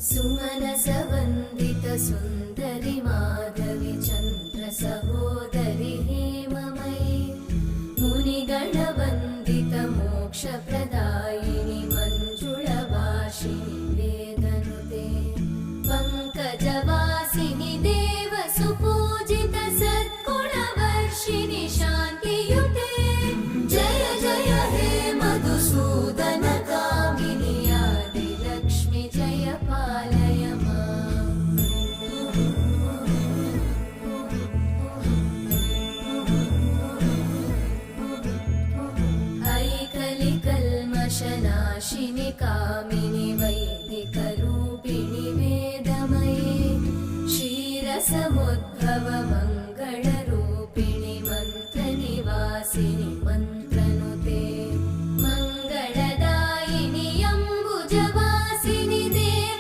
सुमनसवन्दित सुन्दरि माधवि चन्द्र सहोदरि हेममयि मुनिगणवन्दित मोक्षप्रदायिनि मञ्जुळभाषिणि वेदनुते पङ्कजवासिनि देवसुपूजित सद्गुणवर्षिणि शान्तियुते जय जय हे मधुसूदन कामिनि आदिलक्ष्मि जय पालय माम्। ऐकलिकल्मषनाशिनि कामिनि वैदिकरूपिणि वेदमये क्षीरसमुद्र